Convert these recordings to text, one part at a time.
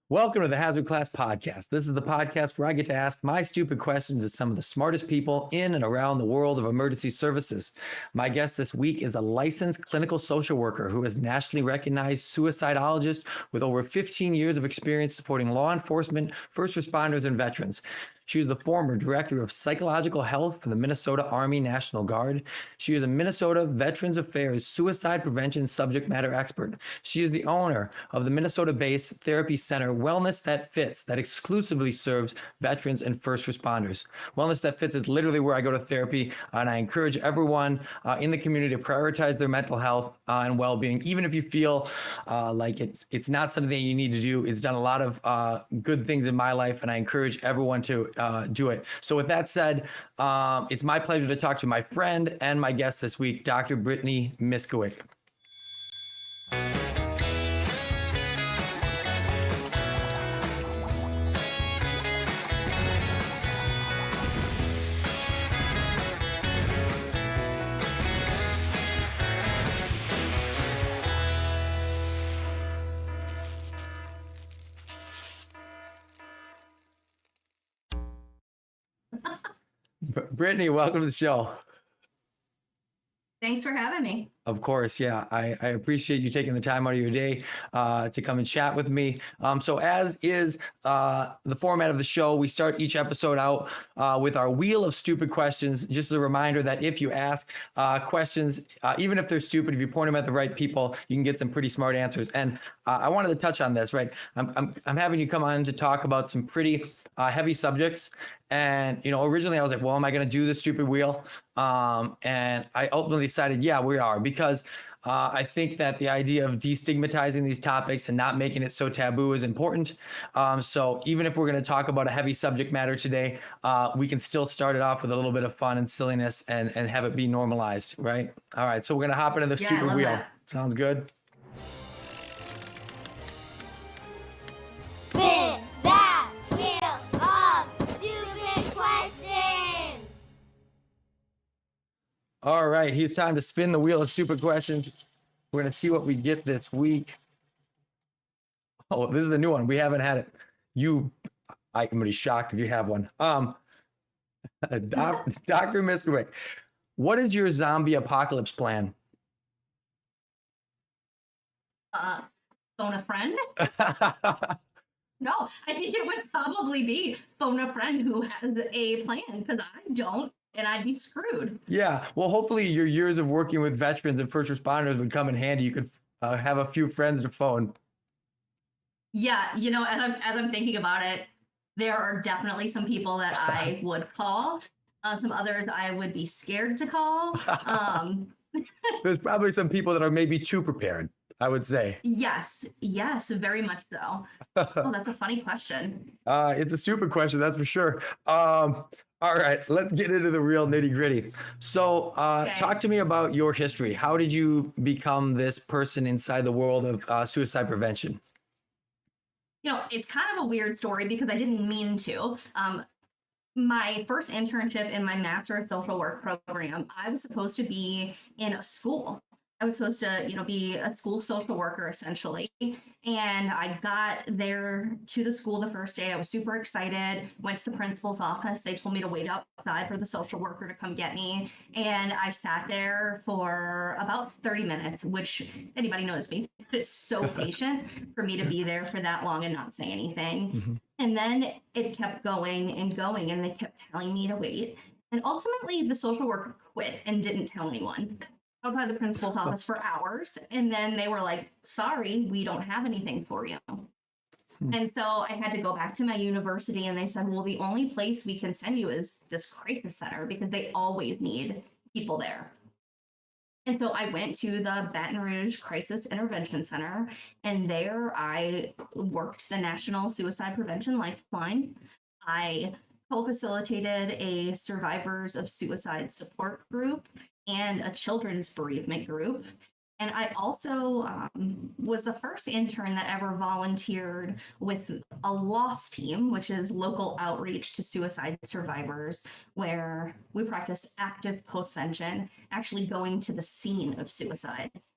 Welcome to the Hazard Class Podcast. This is the podcast where I get to ask my stupid questions to some of the smartest people in and around the world of emergency services. My guest this week is a licensed clinical social worker who is nationally recognized suicidologist with over 15 years of experience supporting law enforcement, first responders, and veterans. She is the former director of psychological health for the Minnesota Army National Guard. She is a Minnesota Veterans Affairs suicide prevention subject matter expert. She is the owner of the Minnesota-based therapy center Wellness That Fits that exclusively serves veterans and first responders. Wellness That Fits is literally where I go to therapy, and I encourage everyone in the community to prioritize their mental health and well-being, even if you feel like it's not something that you need to do. It's done a lot of good things in my life, and I encourage everyone to do it. So with that said, it's my pleasure to talk to my friend and my guest this week, Dr. Brittany Miskowiec. Brittany, welcome to the show. Thanks for having me. Of course, yeah. I appreciate you taking the time out of your day to come and chat with me. So as is the format of the show, we start each episode out with our wheel of stupid questions. Just a reminder that if you ask questions, even if they're stupid, if you point them at the right people, you can get some pretty smart answers. And I wanted to touch on this, right? I'm having you come on to talk about some pretty heavy subjects. And, originally I was like, well, am I going to do the stupid wheel? And I ultimately decided, yeah, we are, because I think that the idea of destigmatizing these topics and not making it so taboo is important. So even if we're going to talk about a heavy subject matter today, we can still start it off with a little bit of fun and silliness and have it be normalized, right? All right, so we're going to hop into the stupid wheel. That. Sounds good? All right, here's time to spin the wheel of stupid questions. We're going to see what we get this week. Oh, this is a new one. We haven't had it. I'm going to be shocked if you have one. Dr. Miskowiec, what is your zombie apocalypse plan? Phone a friend? No, I think it would probably be phone a friend who has a plan, because I don't. And I'd be screwed. Yeah. Well, hopefully your years of working with veterans and first responders would come in handy. You could have a few friends to phone. Yeah. As I'm thinking about it, there are definitely some people that I would call. Some others I would be scared to call. There's probably some people that are maybe too prepared, I would say. Yes, very much so. Oh, that's a funny question. It's a stupid question, that's for sure. All right, let's get into the real nitty gritty. So Talk to me about your history. How did you become this person inside the world of suicide prevention? It's kind of a weird story because I didn't mean to. My first internship in my Master of Social Work program, I was supposed to be in a school. I was supposed to, be a school social worker essentially. And I got there to the school the first day. I was super excited, went to the principal's office. They told me to wait outside for the social worker to come get me. And I sat there for about 30 minutes, which anybody knows me, it's so patient for me to be there for that long and not say anything. Mm-hmm. And then it kept going and going, and they kept telling me to wait. And ultimately the social worker quit and didn't tell anyone. Outside the principal's office for hours, and then they were like, sorry, we don't have anything for you. And so I had to go back to my university, and they said, well, the only place we can send you is this crisis center, because they always need people there. And so I went to the Baton Rouge Crisis Intervention Center, and there I worked the National Suicide Prevention Lifeline. I co-facilitated a survivors of suicide support group and a children's bereavement group. And I also was the first intern that ever volunteered with a LOSS team, which is local outreach to suicide survivors, where we practice active postvention, actually going to the scene of suicides.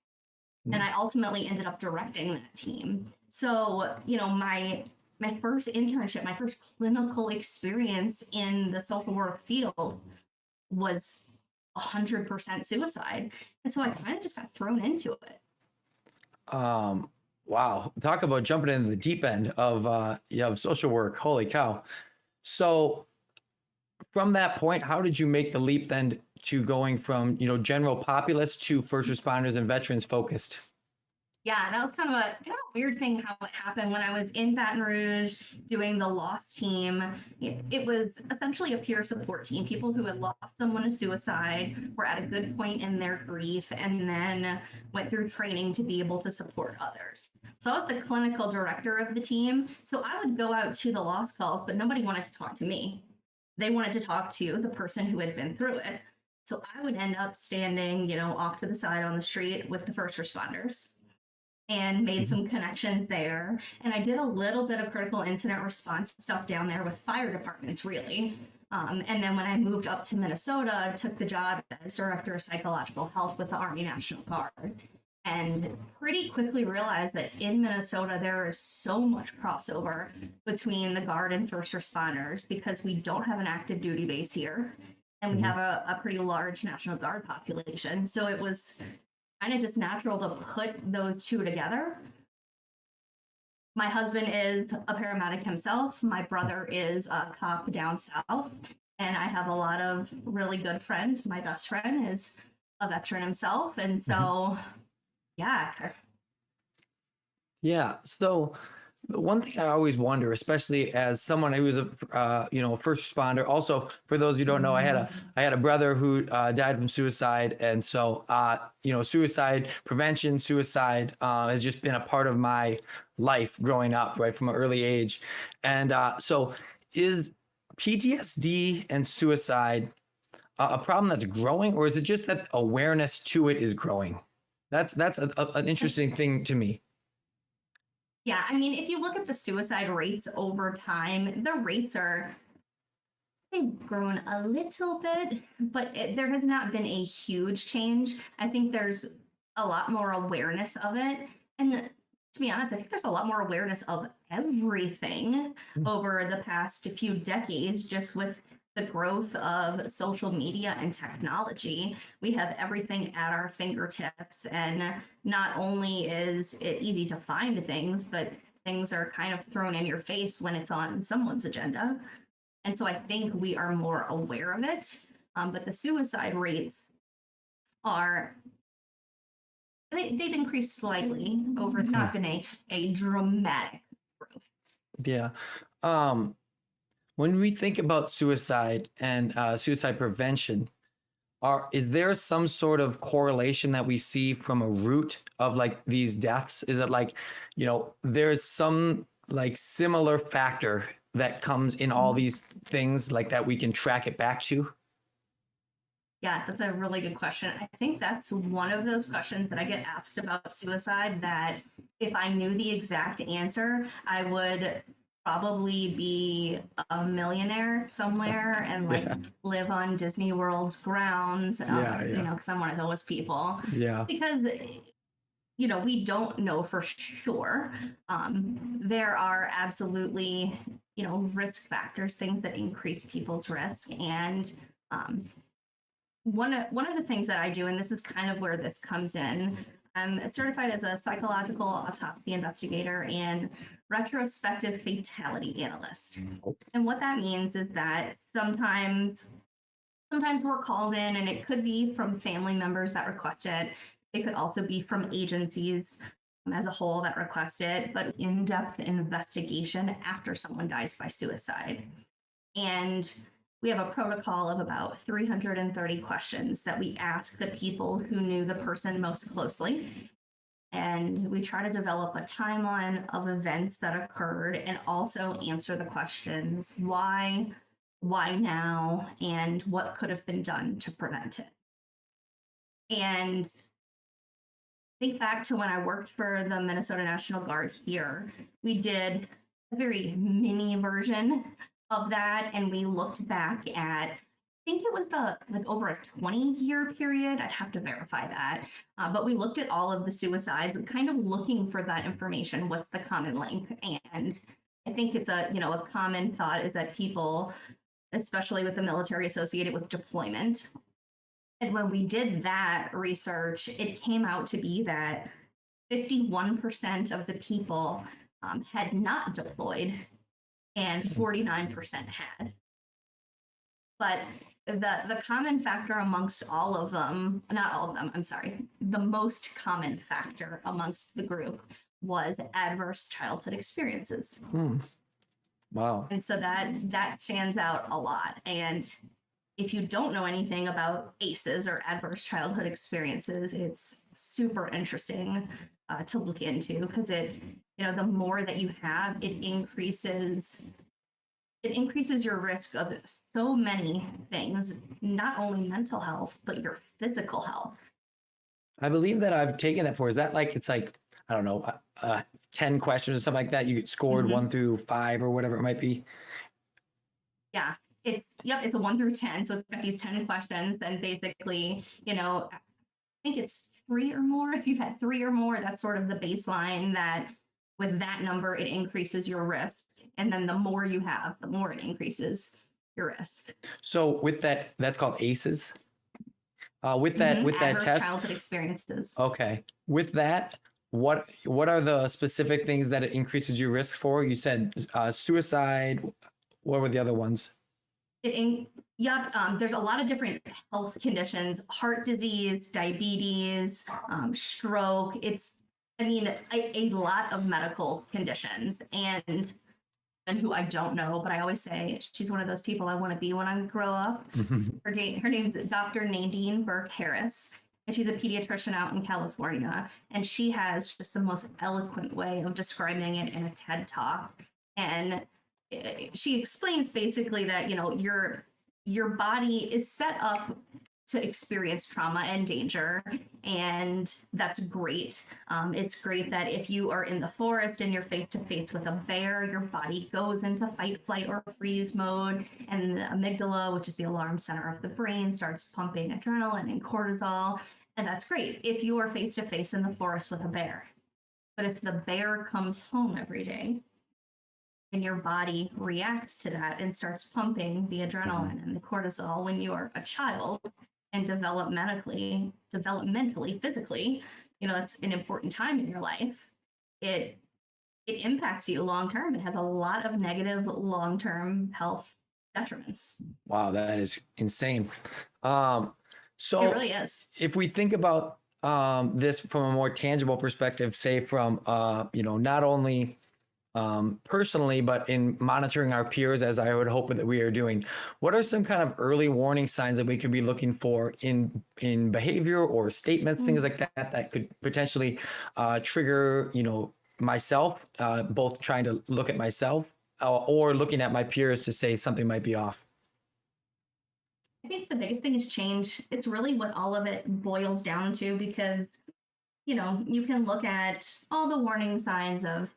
And I ultimately ended up directing that team. So, my my first internship, my first clinical experience in the social work field was 100% suicide. And so I kind of just got thrown into it. Wow. Talk about jumping into the deep end of social work. Holy cow. So from that point, how did you make the leap then to going from, general populace to first responders and veterans focused? Yeah, that was kind of a weird thing how it happened when I was in Baton Rouge doing the loss team. It was essentially a peer support team, people who had lost someone to suicide, were at a good point in their grief, and then went through training to be able to support others. So I was the clinical director of the team. So I would go out to the loss calls, but nobody wanted to talk to me. They wanted to talk to the person who had been through it. So I would end up standing, off to the side on the street with the first responders, and made some connections there. And I did a little bit of critical incident response stuff down there with fire departments, really. And then when I moved up to Minnesota, I took the job as director of psychological health with the Army National Guard. And pretty quickly realized that in Minnesota, there is so much crossover between the Guard and first responders because we don't have an active duty base here. And we have a pretty large National Guard population. So it was kind of just natural to put those two together. My husband is a paramedic himself. My brother is a cop down south. And I have a lot of really good friends. My best friend is a veteran himself. And so, yeah. Yeah. So the one thing I always wonder, especially as someone who was a first responder. Also, for those who don't know, I had a brother who died from suicide, and so suicide prevention, suicide has just been a part of my life growing up, right from an early age. And so, is PTSD and suicide a problem that's growing, or is it just that awareness to it is growing? That's an interesting thing to me. Yeah, I mean, if you look at the suicide rates over time, they've grown a little bit, but there has not been a huge change. I think there's a lot more awareness of it. And to be honest, I think there's a lot more awareness of everything over the past few decades, just with the growth of social media and technology. We have everything at our fingertips. And not only is it easy to find things, but things are kind of thrown in your face when it's on someone's agenda. And so I think we are more aware of it. But the suicide rates they've increased slightly over. It's not been a dramatic growth. Yeah. When we think about suicide and suicide prevention, is there some sort of correlation that we see from a root of like these deaths? Is it like, there's some like similar factor that comes in all these things like that we can track it back to? Yeah, that's a really good question. I think that's one of those questions that I get asked about suicide that if I knew the exact answer, I would probably be a millionaire somewhere and live on Disney World's grounds, because I'm one of those people. Yeah. Because we don't know for sure. There are absolutely, risk factors, things that increase people's risk. And one of the things that I do, and this is kind of where this comes in, I'm certified as a psychological autopsy investigator and retrospective fatality analyst. And what that means is that sometimes we're called in, and it could be from family members that request it. It could also be from agencies as a whole that request it, but in-depth investigation after someone dies by suicide. And we have a protocol of about 330 questions that we ask the people who knew the person most closely. And we try to develop a timeline of events that occurred and also answer the questions, why now, and what could have been done to prevent it. And think back to when I worked for the Minnesota National Guard here. We did a very mini version of that, and we looked back at, I think it was over a 20-year period. I'd have to verify that. But we looked at all of the suicides and kind of looking for that information. What's the common link? And I think it's a common thought is that people, especially with the military associated with deployment. And when we did that research, it came out to be that 51% of the people had not deployed and 49% had. But the common factor amongst all of them, not all of them, I'm sorry, the most common factor amongst the group was adverse childhood experiences. Wow. And so that stands out a lot. And if you don't know anything about ACEs or adverse childhood experiences, it's super interesting to look into because the more that you have, it increases your risk of so many things, not only mental health, but your physical health. I believe that I've taken that for, is that like, it's like, I don't know, 10 questions or something like that. You get scored 1 through 5 or whatever it might be. Yeah, it's a 1 through 10. So it's got these 10 questions. Then basically, I think it's 3 or more. If you've had 3 or more, that's sort of the baseline that with that number, it increases your risk. And then the more you have, the more it increases your risk. So with that, that's called ACEs. With that Adverse test, childhood experiences. okay. With that, what are the specific things that it increases your risk for? You said suicide. What were the other ones? There's a lot of different health conditions: heart disease, diabetes, stroke. A lot of medical conditions. And who I don't know, but I always say she's one of those people I want to be when I grow up. Her name's Dr. Nadine Burke Harris, and she's a pediatrician out in California. And she has just the most eloquent way of describing it in a TED Talk. And she explains basically that your body is set up to experience trauma and danger, and that's great. It's great that if you are in the forest and you're face to face with a bear, your body goes into fight, flight, or freeze mode, and the amygdala, which is the alarm center of the brain, starts pumping adrenaline and cortisol, and that's great if you are face to face in the forest with a bear. But if the bear comes home every day and your body reacts to that and starts pumping the adrenaline and the cortisol when you are a child and developmentally, physically, that's an important time in your life. It impacts you long term. It has a lot of negative long term health detriments. Wow, that is insane. So it really is. If we think about this from a more tangible perspective, say from not only personally, but in monitoring our peers, as I would hope that we are doing, what are some kind of early warning signs that we could be looking for in behavior or statements, things like that could potentially trigger, myself, both trying to look at myself or looking at my peers to say something might be off? I think the biggest thing is change. It's really what all of it boils down to, because, you can look at all the warning signs of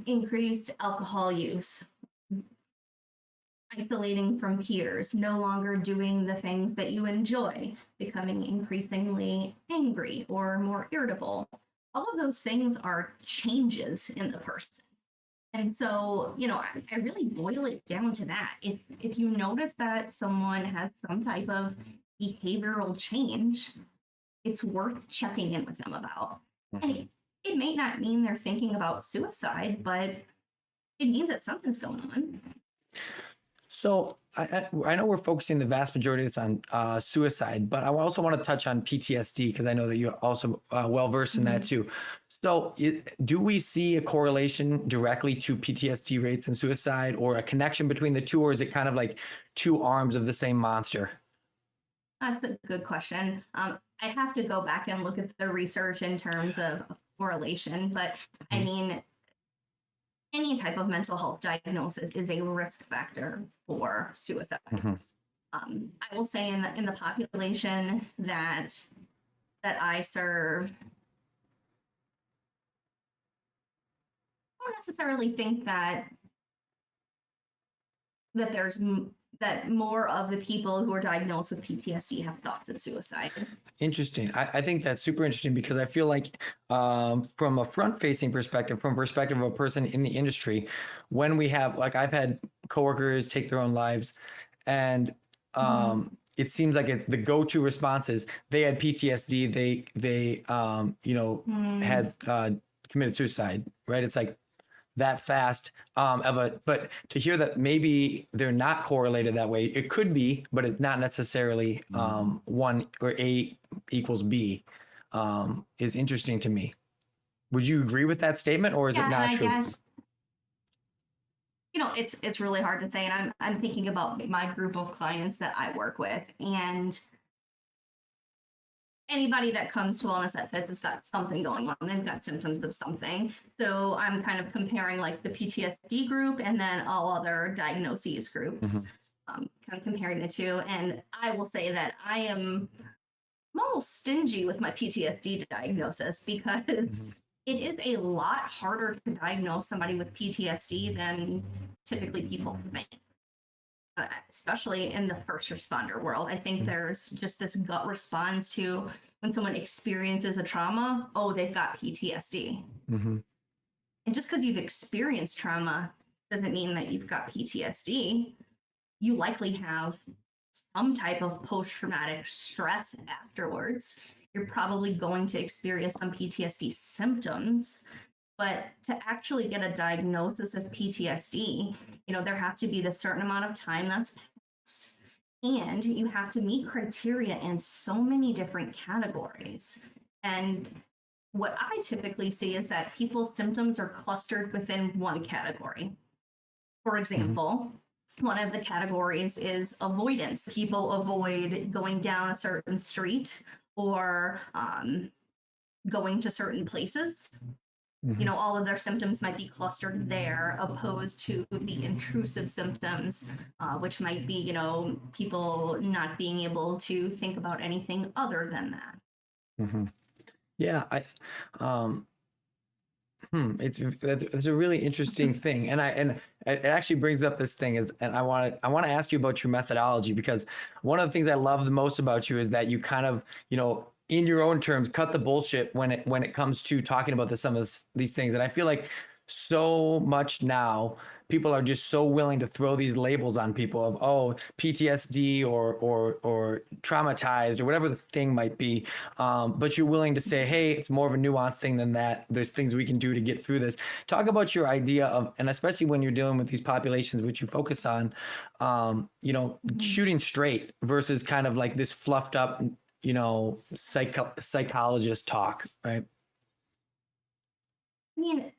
increased alcohol use, isolating from peers, no longer doing the things that you enjoy, becoming increasingly angry or more irritable. All of those things are changes in the person. And so, I really boil it down to that. If you notice that someone has some type of behavioral change, it's worth checking in with them about. And it may not mean they're thinking about suicide, but it means that something's going on. So I know we're focusing the vast majority of this on suicide, but I also want to touch on PTSD because I know that you're also well versed in that too. So do we see a correlation directly to PTSD rates and suicide, or a connection between the two, or is it kind of like two arms of the same monster? That's a good question. I'd have to go back and look at the research in terms of correlation, but I mean, any type of mental health diagnosis is a risk factor for suicide. I will say in the population that I serve, I don't necessarily think that there's that more of the people who are diagnosed with PTSD have thoughts of suicide. Interesting. I think that's super interesting because I feel like from a front-facing perspective, from perspective of a person in the industry, when we have, like, I've had coworkers take their own lives, and it seems like the go-to response is they had PTSD, they had committed suicide, right? It's like that fast but to hear that maybe they're not correlated that way, it could be, but it's not necessarily one or A equals B, is interesting to me. Would you agree with that statement, or is it not true? Guess, it's really hard to say, and I'm thinking about my group of clients that I work with, and anybody that comes to Wellness That Fits has got something going on. They've got symptoms of something. So I'm kind of comparing like the PTSD group and then all other diagnoses groups, kind of comparing the two. And I will say that I'm a little stingy with my PTSD diagnosis because it is a lot harder to diagnose somebody with PTSD than typically people think. Especially in the first responder world. I think there's just this gut response to when someone experiences a trauma, oh, they've got PTSD. And just because you've experienced trauma doesn't mean that you've got PTSD. You likely have some type of post-traumatic stress afterwards. You're probably going to experience some PTSD symptoms. But to actually get a diagnosis of PTSD, there has to be this certain amount of time that's passed. And you have to meet criteria in so many different categories. And what I typically see is that people's symptoms are clustered within one category. For example, one of the categories is avoidance. People avoid going down a certain street or going to certain places. All of their symptoms might be clustered there, opposed to the intrusive symptoms, which might be, people not being able to think about anything other than that. Yeah, that's a really interesting thing, and it actually brings up this thing and I want to ask you about your methodology, because one of the things I love the most about you is that you kind of, in your own terms, cut the bullshit when it comes to talking about some of these things. And I feel like so much now people are just so willing to throw these labels on people of, oh, PTSD or traumatized or whatever the thing might be. But you're willing to say, hey, it's more of a nuanced thing than that. There's things we can do to get through this. Talk about your idea of, and especially when you're dealing with these populations, which you focus on, shooting straight versus kind of like this fluffed up, psychologist talk, right? I mean,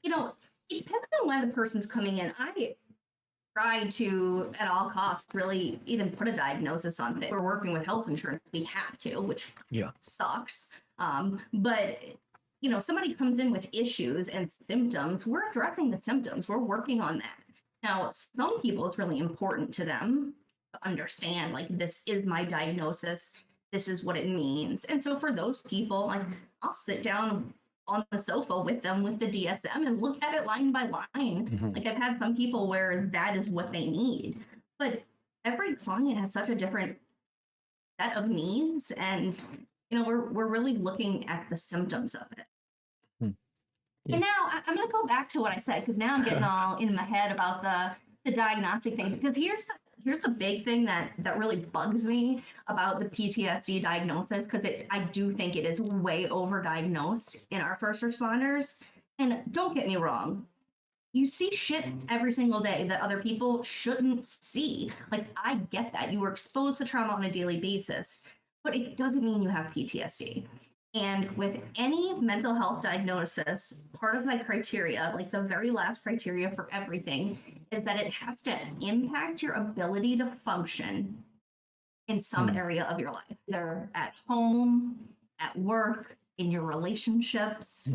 it depends on why the person's coming in. I try to, at all costs, really even put a diagnosis on it. We're working with health insurance, we have to, which sucks. But somebody comes in with issues and symptoms, we're addressing the symptoms, we're working on that. Now, some people, it's really important to them to understand, like, this is my diagnosis, this is what it means. And so for those people, like, I'll sit down on the sofa with them with the DSM and look at it line by line. Like, I've had some people where that is what they need, but every client has such a different set of needs, and we're really looking at the symptoms of it. And now I'm going to go back to what I said, because now I'm getting all in my head about the diagnostic thing, because here's the big thing that really bugs me about the PTSD diagnosis, because I do think it is way overdiagnosed in our first responders. And don't get me wrong, you see shit every single day that other people shouldn't see. Like, I get that. You were exposed to trauma on a daily basis, but it doesn't mean you have PTSD. And with any mental health diagnosis, part of that criteria, like the very last criteria for everything, is that it has to impact your ability to function in some area of your life, either at home, at work, in your relationships.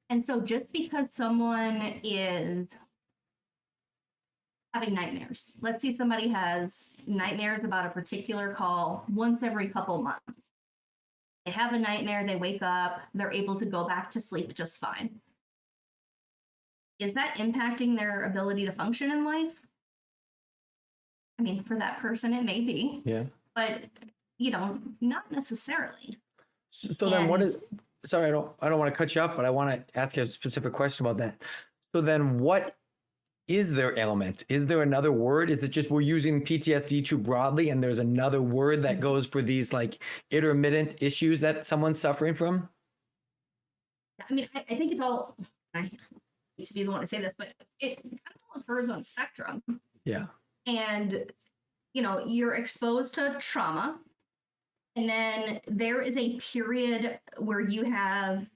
And so just because someone is having nightmares, let's say somebody has nightmares about a particular call once every couple months. They have a nightmare, they wake up, they're able to go back to sleep just fine. Is that impacting their ability to function in life? I mean, for that person, it may be, Yeah. but not necessarily. So then what And is, sorry, I don't want to cut you off, but I want to ask you a specific question about that. So then what is their ailment? Is there another word? Is it just we're using PTSD too broadly and there's another word that goes for these like intermittent issues that someone's suffering from? I mean, I think it's all, I hate to be the one to say this, but it kind of all occurs on a spectrum. Yeah. And, you're exposed to trauma. And then there is a period where you have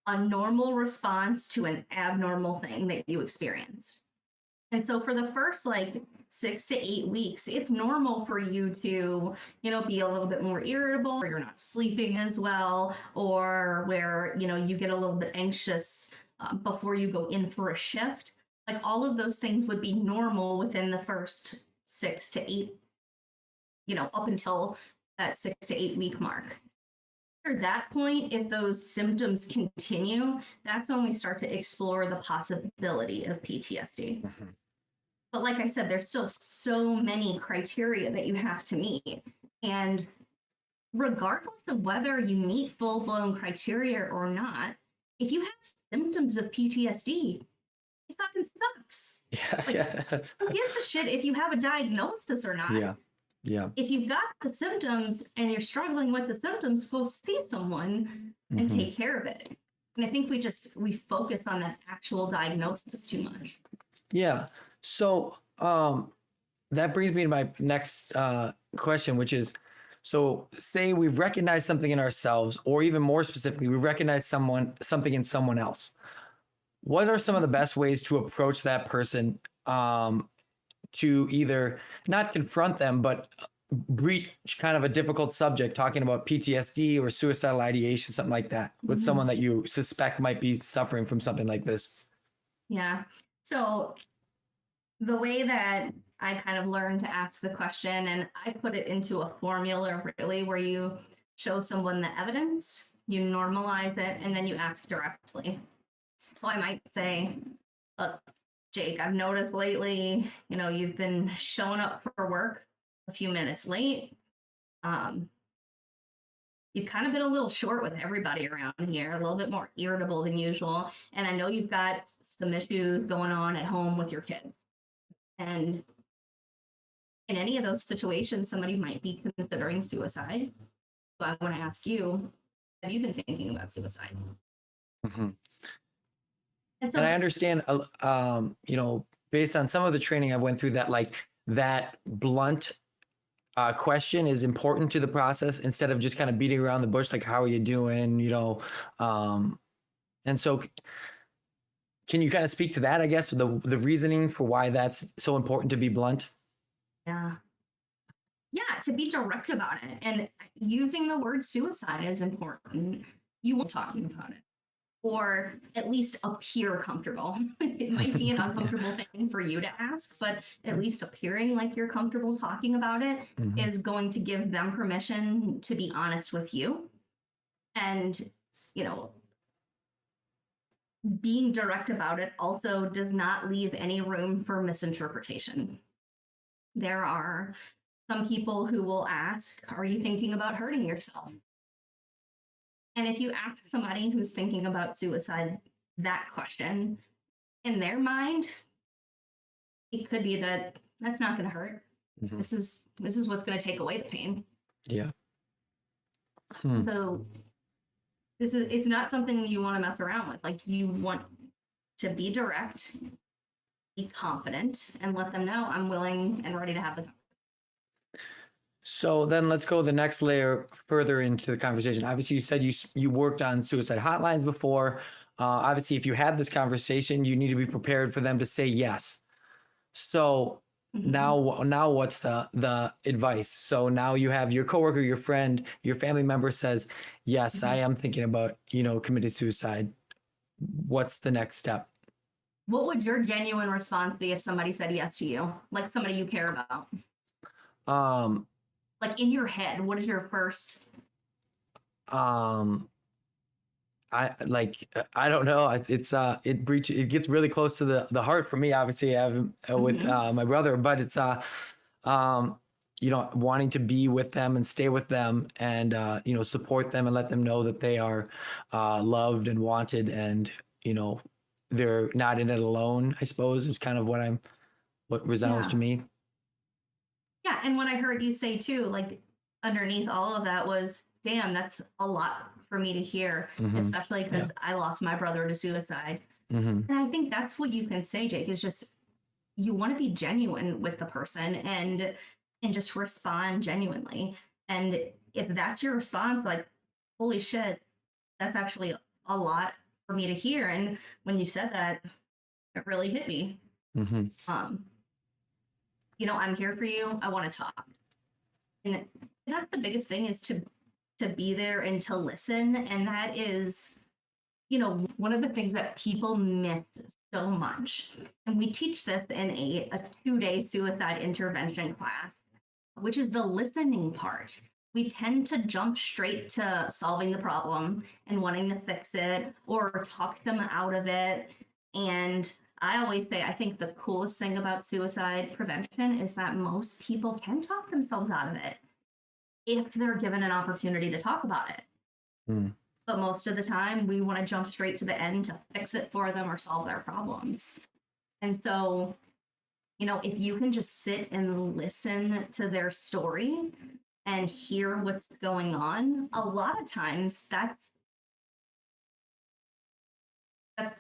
a normal response to an abnormal thing that you experienced. And so for the first like 6 to 8 weeks, it's normal for you to, be a little bit more irritable, or you're not sleeping as well, or where, you get a little bit anxious before you go in for a shift. Like all of those things would be normal within the first 6 to 8, up until that 6 to 8 week mark. At that point, if those symptoms continue, that's when we start to explore the possibility of PTSD. Mm-hmm. But like I said, there's still so many criteria that you have to meet. And regardless of whether you meet full-blown criteria or not, if you have symptoms of PTSD, it fucking sucks. Yeah. Like, Yeah. who gives a shit if you have a diagnosis or not? Yeah. Yeah. If you've got the symptoms and you're struggling with the symptoms, go see someone and Mhm. take care of it. And I think we focus on that actual diagnosis too much. Yeah. So that brings me to my next question, which is, so say we've recognized something in ourselves, or even more specifically, we recognize something in someone else. What are some of the best ways to approach that person to either not confront them, but breach kind of a difficult subject, talking about PTSD or suicidal ideation, something like that, with someone that you suspect might be suffering from something like this? Yeah. So the way that I kind of learned to ask the question, and I put it into a formula really, where you show someone the evidence, you normalize it, and then you ask directly. So I might say, look, Jake, I've noticed lately, you've been showing up for work a few minutes late. You've kind of been a little short with everybody around here, a little bit more irritable than usual. And I know you've got some issues going on at home with your kids. And in any of those situations, somebody might be considering suicide. So I want to ask you, have you been thinking about suicide? Mm-hmm. And And I so, understand, based on some of the training I went through, that like that blunt question is important to the process, instead of just kind of beating around the bush, like, how are you doing? And so can you kind of speak to that, I guess, the reasoning for why that's so important to be blunt? yeah. Yeah, to be direct about it. And using the word suicide is important. You won't talking about it, or at least appear comfortable. It might be an uncomfortable thing for you to ask, but at least appearing like you're comfortable talking about it is going to give them permission to be honest with you. And, being direct about it also does not leave any room for misinterpretation. There are some people who will ask, are you thinking about hurting yourself? And if you ask somebody who's thinking about suicide that question, in their mind, it could be that that's not going to hurt. Mm-hmm. This is what's going to take away the pain. Yeah. So it's not something you want to mess around with. Like, you want to be direct, be confident, and let them know I'm willing and ready to have the conversation. So then let's go the next layer further into the conversation. Obviously, you said you worked on suicide hotlines before. Obviously, if you had this conversation, you need to be prepared for them to say yes. So now what's the advice? So now you have your coworker, your friend, your family member says, yes, I am thinking about, committing suicide. What's the next step? What would your genuine response be if somebody said yes to you? Like somebody you care about? I Like, in your head, what is your first? I don't know. It gets really close to the heart for me. Obviously, I have with my brother, but it's um, wanting to be with them and stay with them and support them and let them know that they are loved and wanted, and they're not in it alone. I suppose is kind of what resounds to Yeah. me. Yeah. And what I heard you say too, like underneath all of that was, damn, that's a lot for me to hear, Hmm. especially Yeah. because I lost my brother to suicide. Hmm. And I think that's what you can say, Jake, is just you want to be genuine with the person and just respond genuinely. And if that's your response, like, holy shit, that's actually a lot for me to hear. And when you said that, it really hit me. Hmm. Um, I'm here for you. I want to talk. And that's the biggest thing is to be there and to listen. And that is, one of the things that people miss so much. And we teach this in a 2-day suicide intervention class, which is the listening part. We tend to jump straight to solving the problem and wanting to fix it or talk them out of it. And I always say, I think the coolest thing about suicide prevention is that most people can talk themselves out of it if they're given an opportunity to talk about it. Mm. But most of the time, we want to jump straight to the end to fix it for them or solve their problems. And so, if you can just sit and listen to their story and hear what's going on, a lot of times that's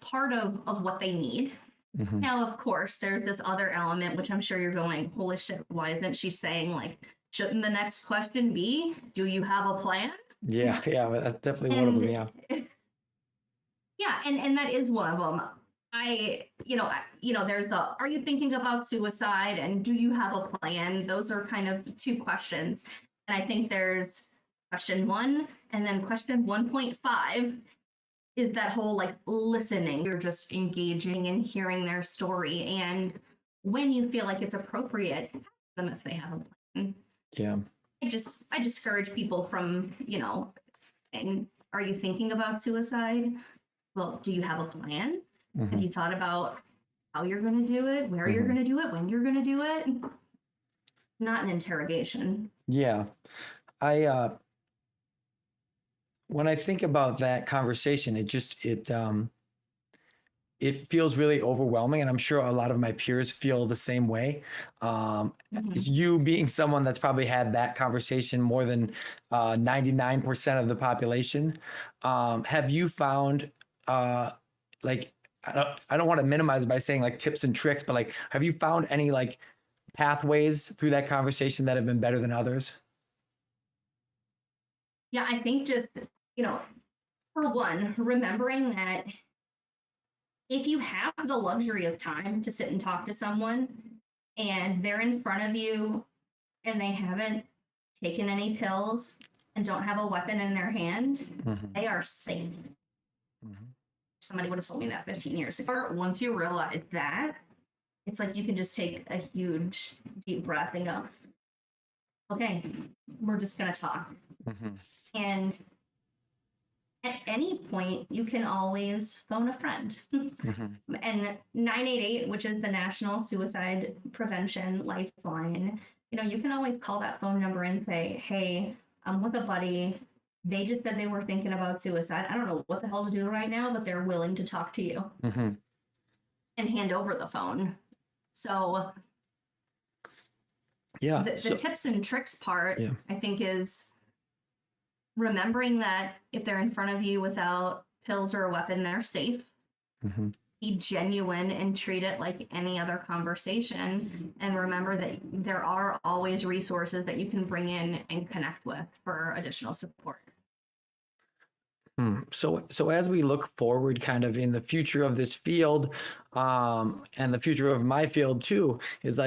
part of what they need. Hmm. Now, of course, there's this other element, which I'm sure you're going, holy shit, why isn't she saying, like, shouldn't the next question be, do you have a plan? Yeah, yeah, that's definitely one of them. And Yeah. yeah, and that is one of them. There's the, are you thinking about suicide and do you have a plan? Those are kind of the two questions. And I think there's question 1 and then question 1.5 is that whole like listening. You're just engaging and hearing their story. And when you feel like it's appropriate, ask them if they have a plan. Yeah. I discourage people from, and are you thinking about suicide? Well, do you have a plan? Have Hmm. you thought about how you're going to do it, where you're Hmm. going to do it, when you're going to do it? Not an interrogation. Yeah. I When I think about that conversation, it feels really overwhelming, and I'm sure a lot of my peers feel the same way. Mhm. You being someone that's probably had that conversation more than 99% of the population, have you found like I don't want to minimize by saying like tips and tricks, but like have you found any like pathways through that conversation that have been better than others? Yeah, I think just, for one, remembering that if you have the luxury of time to sit and talk to someone and they're in front of you and they haven't taken any pills and don't have a weapon in their hand, Mm-hmm. they are safe. Mm-hmm. Somebody would have told me that 15 years ago. Once you realize that, it's like you can just take a huge deep breath and go, okay, we're just going to talk. Mm-hmm. And at any point, you can always phone a friend. Mm-hmm. And 988, which is the National Suicide Prevention Lifeline, you can always call that phone number and say, hey, I'm with a buddy. They just said they were thinking about suicide. I don't know what the hell to do right now, but they're willing to talk to you Mm-hmm. and hand over the phone. So Yeah. the tips and tricks part, Yeah. I think, is remembering that if they're in front of you without pills or a weapon, they're safe. Mm-hmm. Be genuine and treat it like any other conversation. And remember that there are always resources that you can bring in and connect with for additional support. So as we look forward kind of in the future of this field, and the future of my field too, is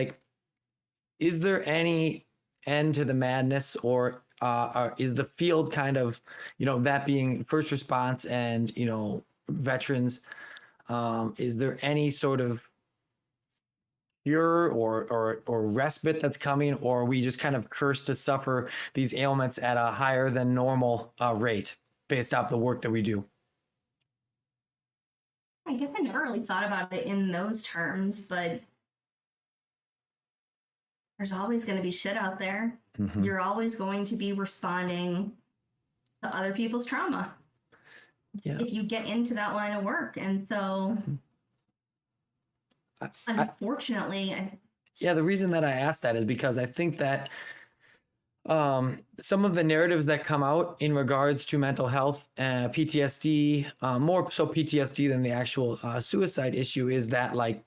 there any end to the madness, or is the field kind of, that being first response and, veterans, is there any sort of cure or respite that's coming, or are we just kind of cursed to suffer these ailments at a higher than normal rate based off the work that we do? I guess I never really thought about it in those terms, but there's always going to be shit out there. Mm-hmm. You're always going to be responding to other people's trauma. Yeah. If you get into that line of work. And so, unfortunately, the reason that I asked that is because I think that some of the narratives that come out in regards to mental health, PTSD, more so PTSD than the actual suicide issue, is that like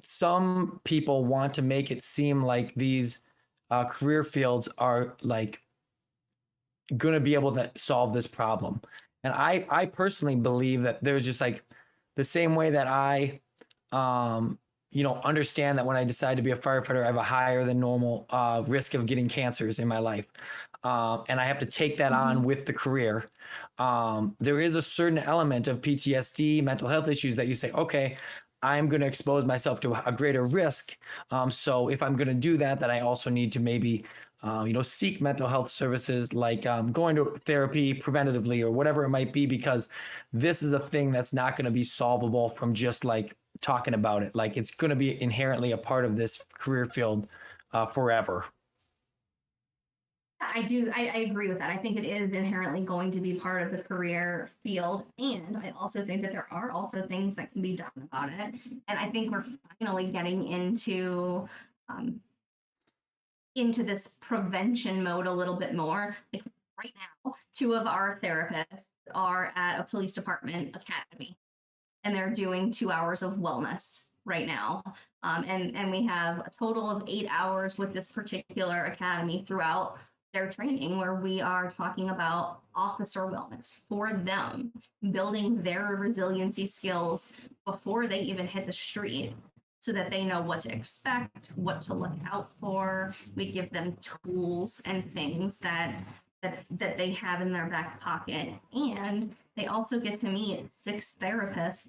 some people want to make it seem like these career fields are like going to be able to solve this problem. And I personally believe that there's just like the same way that I, understand that when I decide to be a firefighter, I have a higher than normal risk of getting cancers in my life. And I have to take that on with the career. There is a certain element of PTSD, mental health issues that you say, okay, I'm going to expose myself to a greater risk. So if I'm going to do that, then I also need to maybe, seek mental health services, like going to therapy preventatively or whatever it might be, because this is a thing that's not going to be solvable from just like talking about it. Like it's going to be inherently a part of this career field forever. I do. I agree with that. I think it is inherently going to be part of the career field. And I also think that there are also things that can be done about it. And I think we're finally getting into this prevention mode a little bit more. Like right now, two of our therapists are at a police department academy, and they're doing 2 hours of wellness right now. And we have a total of 8 hours with this particular academy throughout their training, where we are talking about officer wellness for them, building their resiliency skills before they even hit the street, so that they know what to expect, what to look out for. We give them tools and things that they have in their back pocket. And they also get to meet 6 therapists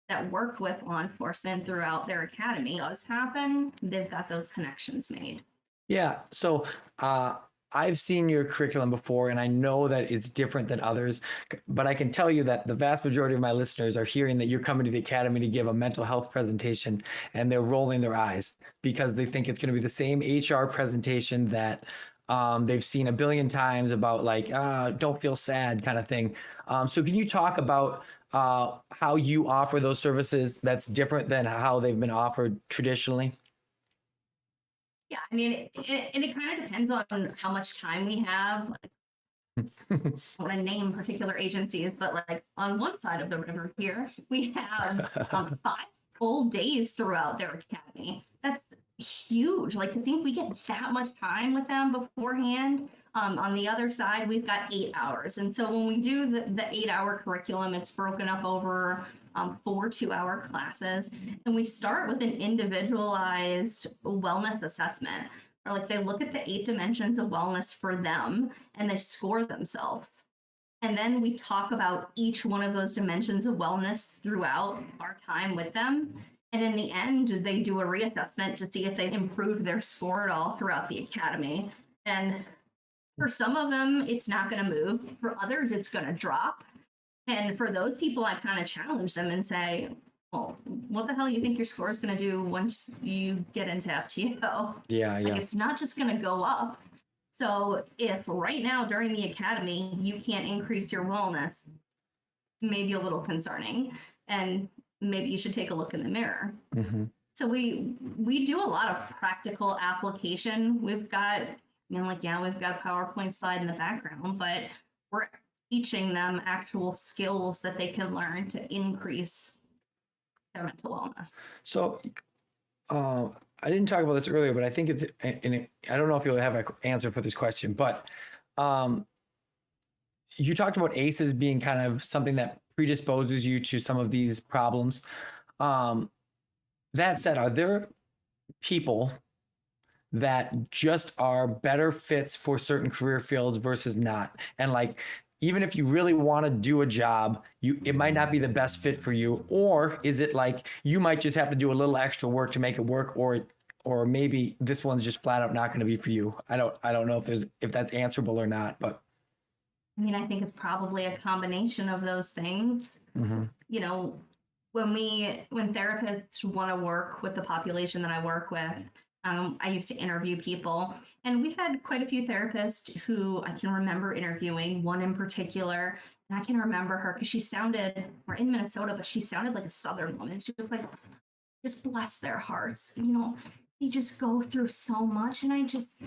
that work with law enforcement throughout their academy. Does happen, they've got those connections made. Yeah. So I've seen your curriculum before, and I know that it's different than others, but I can tell you that the vast majority of my listeners are hearing that you're coming to the academy to give a mental health presentation, and they're rolling their eyes because they think it's going to be the same HR presentation that they've seen a billion times about, like, don't feel sad kind of thing. So can you talk about how you offer those services that's different than how they've been offered traditionally? Yeah, I mean, it kind of depends on how much time we have. Like, I don't want to name particular agencies, but like on one side of the river here, we have 5 full days throughout their academy. That's huge. Like, to think we get that much time with them beforehand. On the other side, we've got 8 hours. And so when we do the 8-hour curriculum, it's broken up over 4 2-hour classes. And we start with an individualized wellness assessment, or like they look at the 8 dimensions of wellness for them and they score themselves. And then we talk about each one of those dimensions of wellness throughout our time with them. And in the end, they do a reassessment to see if they've improved their score at all throughout the academy. And for some of them, it's not going to move. For others, it's going to drop. And for those people, I kind of challenge them and say, well, what the hell do you think your score is going to do once you get into FTO? Yeah. Like, it's not just going to go up. So if right now during the academy, you can't increase your wellness, maybe a little concerning. And maybe you should take a look in the mirror. Mm-hmm. So we do a lot of practical application. We've got, we've got a PowerPoint slide in the background, but we're teaching them actual skills that they can learn to increase their mental wellness. So I didn't talk about this earlier, but I think it's, and I don't know if you'll have an answer for this question, but you talked about ACEs being kind of something that predisposes you to some of these problems. That said, are there people that just are better fits for certain career fields versus not? And like, even if you really want to do a job, it might not be the best fit for you, or is it like you might just have to do a little extra work to make it work, or maybe this one's just flat out not going to be for you? I don't know if that's answerable or not, but I mean, I think it's probably a combination of those things. Mm-hmm. You know, when therapists want to work with the population that I work with, I used to interview people, and we had quite a few therapists who I can remember interviewing. One in particular, and I can remember her because we're in Minnesota, but she sounded like a Southern woman. She was like, just bless their hearts. You know, they just go through so much, and I just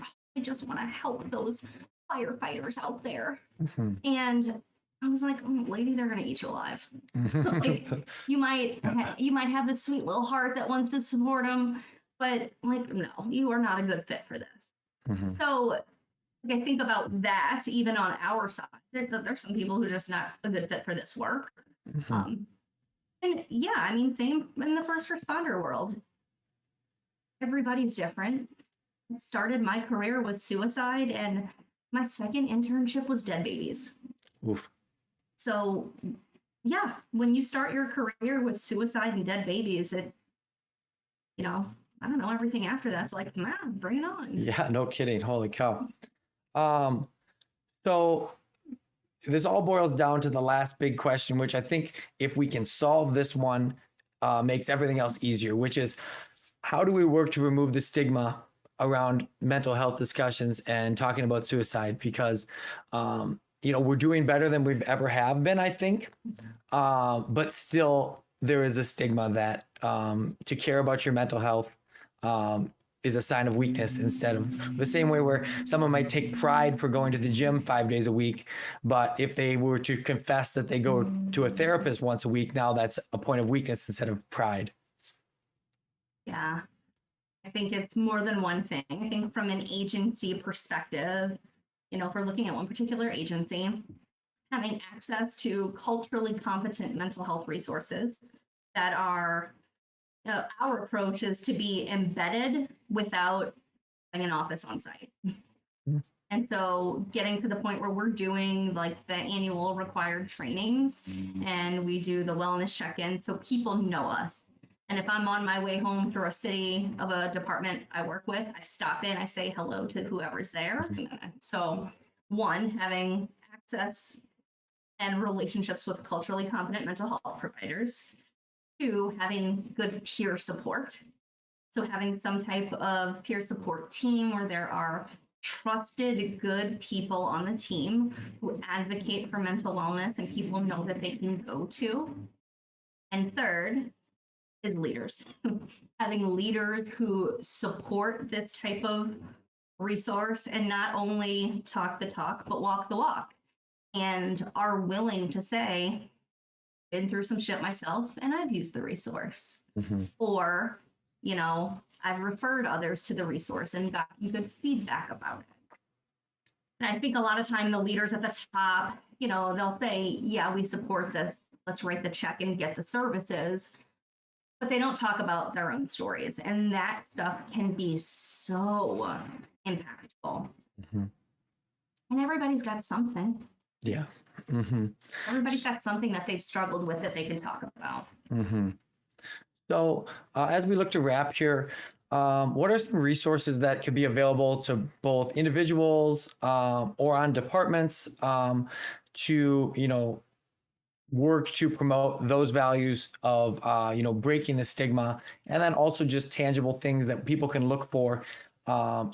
want to help those firefighters out there. Mm-hmm. And I was like, lady, they're gonna eat you alive. Like, you might have this sweet little heart that wants to support them, but like, no, you are not a good fit for this. Mm-hmm. So I think about that even on our side. There's some people who are just not a good fit for this work. Mm-hmm. And yeah, I mean, same in the first responder world. Everybody's different. I started my career with suicide, and my second internship was dead babies. Oof. So yeah, when you start your career with suicide and dead babies, I don't know, everything after that's like, man, bring it on. Yeah, no kidding. Holy cow. So this all boils down to the last big question, which I think if we can solve this one, makes everything else easier, which is how do we work to remove the stigma around mental health discussions and talking about suicide? Because, we're doing better than we've ever have been, I think. But still, there is a stigma that to care about your mental health is a sign of weakness, instead of the same way where someone might take pride for going to the gym 5 days a week. But if they were to confess that they go to a therapist once a week, now that's a point of weakness instead of pride. Yeah, I think it's more than one thing. I think from an agency perspective, if we're looking at one particular agency, having access to culturally competent mental health resources that are, our approach is to be embedded without having an office on site. Mm-hmm. And so getting to the point where we're doing like the annual required trainings, and we do the wellness check-in so people know us. And if I'm on my way home through a city of a department I work with, I stop in, I say hello to whoever's there. Mm-hmm. So one, having access and relationships with culturally competent mental health providers. Two, having good peer support. So having some type of peer support team where there are trusted, good people on the team who advocate for mental wellness and people know that they can go to. And third is leaders. Having leaders who support this type of resource and not only talk the talk, but walk the walk, and are willing to say, been through some shit myself and I've used the resource. Mm-hmm. Or, I've referred others to the resource and gotten good feedback about it. And I think a lot of time the leaders at the top, they'll say, yeah, we support this. Let's write the check and get the services. But they don't talk about their own stories. And that stuff can be so impactful. Mm-hmm. And everybody's got something. Yeah. Mm-hmm. Everybody's got something that they've struggled with that they can talk about. Mm-hmm. So as we look to wrap here, what are some resources that could be available to both individuals or on departments to, work to promote those values of, breaking the stigma, and then also just tangible things that people can look for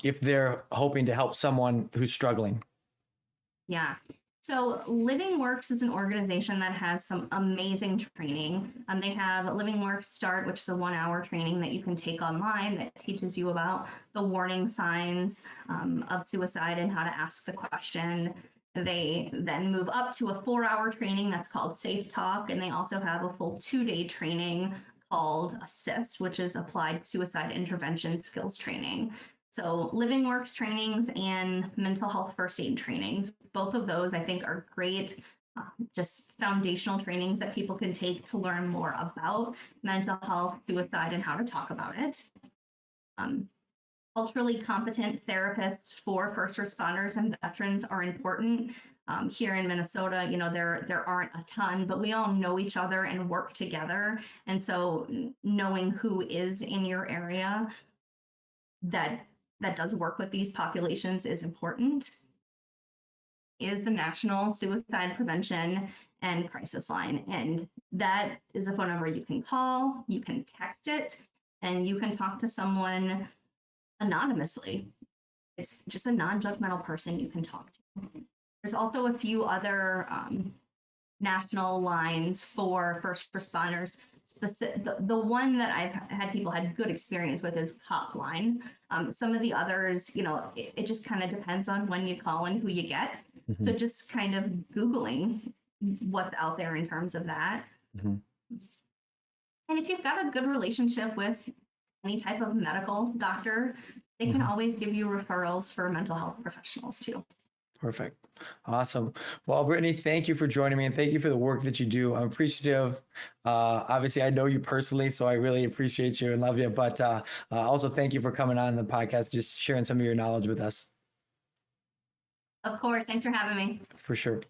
if they're hoping to help someone who's struggling? Yeah. So Living Works is an organization that has some amazing training. They have Living Works Start, which is a 1-hour training that you can take online that teaches you about the warning signs of suicide and how to ask the question. They then move up to a 4-hour training that's called Safe Talk. And they also have a full 2-day training called Assist, which is Applied Suicide Intervention Skills Training. So Living Works trainings and mental health first aid trainings, both of those I think are great, just foundational trainings that people can take to learn more about mental health, suicide, and how to talk about it. Culturally competent therapists for first responders and veterans are important. Here in Minnesota, there aren't a ton, but we all know each other and work together. And so knowing who is in your area that does work with these populations is important. is the National Suicide Prevention and Crisis Line. And that is a phone number you can call, you can text it, and you can talk to someone anonymously. It's just a non-judgmental person you can talk to. There's also a few other national lines for first responders. The one that I've had people had good experience with is Hotline. Some of the others, it just kind of depends on when you call and who you get. Mm-hmm. So just kind of Googling what's out there in terms of that. Mm-hmm. And if you've got a good relationship with any type of medical doctor, they can always give you referrals for mental health professionals too. Perfect. Awesome. Well, Brittany, thank you for joining me and thank you for the work that you do. I'm appreciative. Obviously, I know you personally, so I really appreciate you and love you. But also thank you for coming on the podcast, just sharing some of your knowledge with us. Of course. Thanks for having me. For sure.